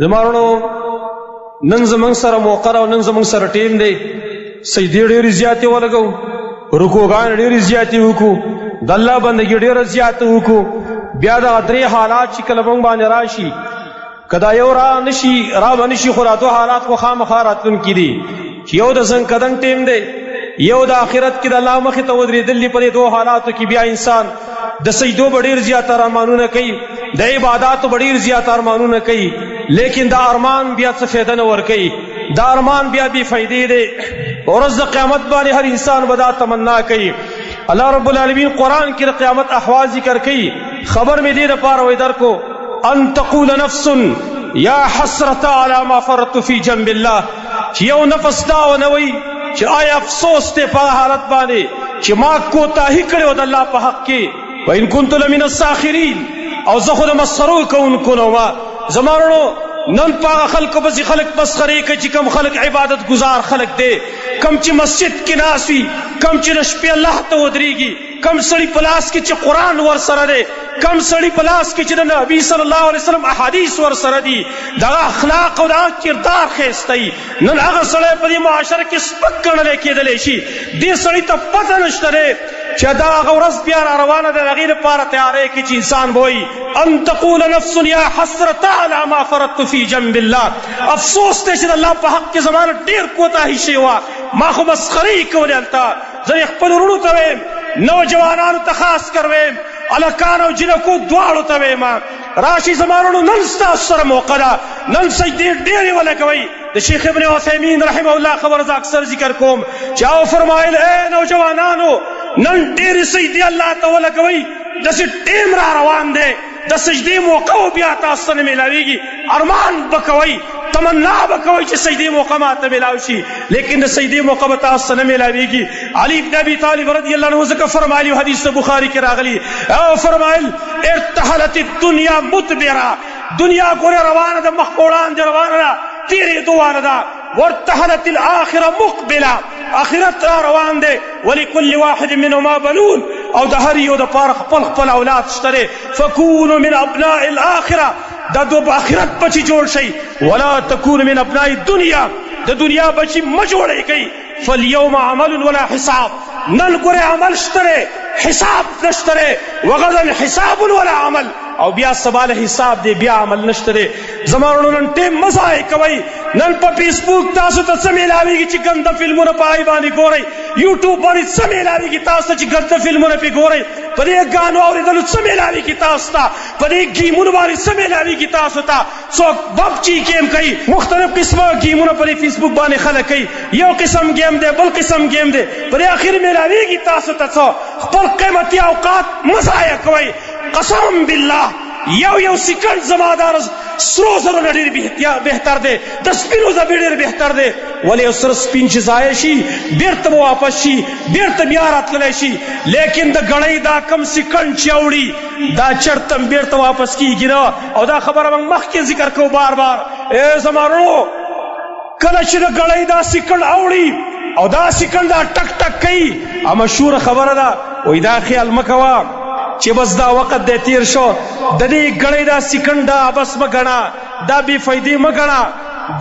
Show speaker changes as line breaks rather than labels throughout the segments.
زمارونو نن زمونږ سره موقع او نن زمونږ سره ټیم دی. سجدې ډېرې زیاتې ولګو، رکوګان ډېرې زیاتې وکړو، د الله بندګي ډېره زیاته وکړو. بیا دغه درې حالات چې کله موږ باندې راشي، که دا یو را به نشي، خو دا دوه حالات خو خامخا راتلونکي دي چې یو د زنکدن ټیم دی، یو د آخرت کې د الله مخې ته ودرېدل دي. په دې دوه حالاتو کې بیا انسان د سجدو به ډېر زیات ارمانونه کوي، د عباداتو به ډېر زیات ارمانونه کوي، لیکن دا ارمان بیا څه فایده نه ورکوي، دا ارمان بیا بې فایدې دی. ورځ د قیامت باندې هر انسان به دا تمنا کوي. الله رب العالمین قرآن کې د قیامت احوال ذکر کوي. خبر مې دې دپاره وی درکو، ان تقول نفس یا حسرة علی ما فرطت فی جنب الله، چې یو نفس دا ونه وی چې آیا افسوس دی په حالت باندې چې ما کوتاهي کړې وه د الله په حق کې. وان كنت لمن الساخرین، او زه خو د مسخرو کوونکو نه وم. زمانو نن پاغه خلکو پسې خلک مسخرې کوي چې کم خلک عبادت گزار خلک دی، کم چې مسجد کې ناست وي، کم چې د شپې الله ته ودرېږي، کم سړي په لاس کې چې قرآن ورسره دی، کم سړي په لاس کې چې د نبي صلی الله علیه وسلم احادیث ورسره دي، دغه اخلاق او دغه کردار ښایسته وي. نن هغه سړی په دې معاشره کې سپک ګڼلی کېدلی شي. دې سړي ته پته نشته دی چې دا هغه ورځ بیا را روانه ده، د هغې لپاره تیاری کې چې انسان به وایي ان تقول نفس یا حسرة علی ما فرطت فی جنب الله. افسوس دی چې د الله په حق کې زما نه ډېر کوتاهي شوې وه، ما خو مسخرې کولې هلته. زه یې خپلو وروڼو ته ویم، نوجوانانو ته خاص کر ویم، الکان او جنکو دواړو ته ویم، راشي زما وروڼو نن ستاسو سره موقع ده، نن سجدې ډېرې ولګوئ. د شیخ ابن عثیمین رحمه الله خبر زه اکثر ذکر کوم چې او فرمایل اے نوجوانانو نن ډېرې سجدې الله ته ولګوئ، داسې ټیم را روان دی، د سجدې موقع و بیا تاسو ته نه میلاویږي. ارمان به کوئ، تمنا به کوئ چې سجدې موقع ماته میلاو شي، لیکن د سجدې موقع به تاسو ته نه میلاویږي. علي بن ابي طالب رضی الله عنه ځکه فرمایلي، حدیث د بخاري کې راغلی، او فرمایل ارتحلت الدنیا مدبره، دنیا ګوره روانه ده، مخ په وړاندې روانه ده، تېرېدو واله ده. وارتحلت الاخره مقبله، آخرت را روان دی. ولکل واحد منهما بنون، او د هر یو دپاره خپل خپل اولاد شته دی. فکونوا من ابناء الاخره، دا دو آخرت بچی جوړ شئ، ولا تکونوا من ابناء الدنیا، د دنیا بچی مه جوړئ کوي. فالیوم عمل ولا حساب، نن ګوره عمل شته دی، حساب نشته دی. وغدا حساب ولا عمل، او بیا سبا له حساب دی، بیا عمل نشته دی. زما وروڼو نن ټیم مه ضایع کوئ. نن په فیسبوک تاسو ته څه میلاویږي چې ګنده فلمونه په هغې باندې ګورئ، یوټیوب باندې څه میلاویږي تاسو ته چې ګنده فلمونه پرې ګورئ، په دې ګانو اورېدلو څه میلاویږي تاسو ته، په دې ګیمونو باندې څه میلاویږي تاسو ته. څوک پبجي ګیم کوي، مختلف قسمه ګیمونه په دې فیسبوک باندې خلک کوي، یو قسم ګیم دی بل قسم ګیم دی، په دې اخر میلاویږي تاسو ته څه. خپل قیمتي اوقات مه ضایع کوئ. قسم بالله یو سیکنډ زما دا سرو زرو نه ډېر بهتر دی، د سپینو زر ډېر بهتر دی. ولې یو سره سپین چې ضایع شي بېرته به واپس شي، بېرته بیا راتللی شي، لیکن د ګړۍ دا کم سیکنډ چې اوړي دا چرته بېرته واپس کېږي نه. او دا خبره موږ مخکې ذکر کوو بار بار. ای زما وروڼو، کله چې د ګړۍ دا سیکنډ اوړي او دا سیکنډ دا ټک ټک کوي، مشهوره خبره ده، وایي دا خیال مه کوه چې بس دا وخت دی تیر شو، د دې ګړۍ دا سیکنډ دا بس مه ګڼه، دا بې فایدې مه ګڼه.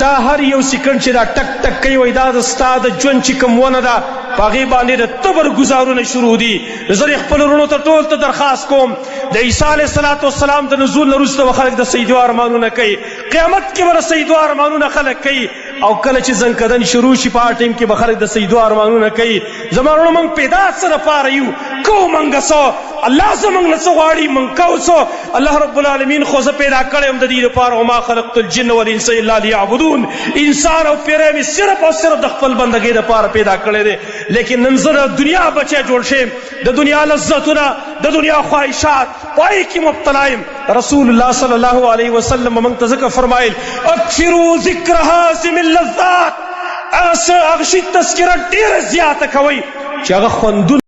دا هر یو سیکنډ چې دا ټک ټک کوي، وایي دا د ستا د ژوند چې کوم ونه ده په هغې باندې د تبر ګزارونه شروع دي. زه یې خپلو وروڼو ته ټول ته درخواست کوم، د عیسی علیه السلام د نزول نه وروسته به خلک د سجدو ارمانونه کوي، قیامت کې به د سجدو ارمانونه خلک کوي، او کله چې زنکدن شروع شي په هغه ټیم کې به خلک د سجدو ارمانونه کوي. زما وروڼو موږ پیدا څه دپاره یو، کوو موږ څه، الله زموږ نه څه غواړي موږ کوو څه. الله رب العالمین خو زه پیدا کړی یم د دې لپاره، وما خلقت الجن والانس الا لیعبدون. انسان او پیری مې صرف او صرف د خپل بندګۍ دپاره پیدا کړی دی. لیکن نن زه د دنیا بچی جوړ شیم، د دنیا لذتونه، د دنیا خواهشات په هغې کې مبتلا یم. رسول الله صلی الله علیه وسلم موږ ته ځکه فرمایل اکثروا ذکر هاضم اللذات، هغه شي تذکره ډېره زیاته کوئ چې هغه خوندونه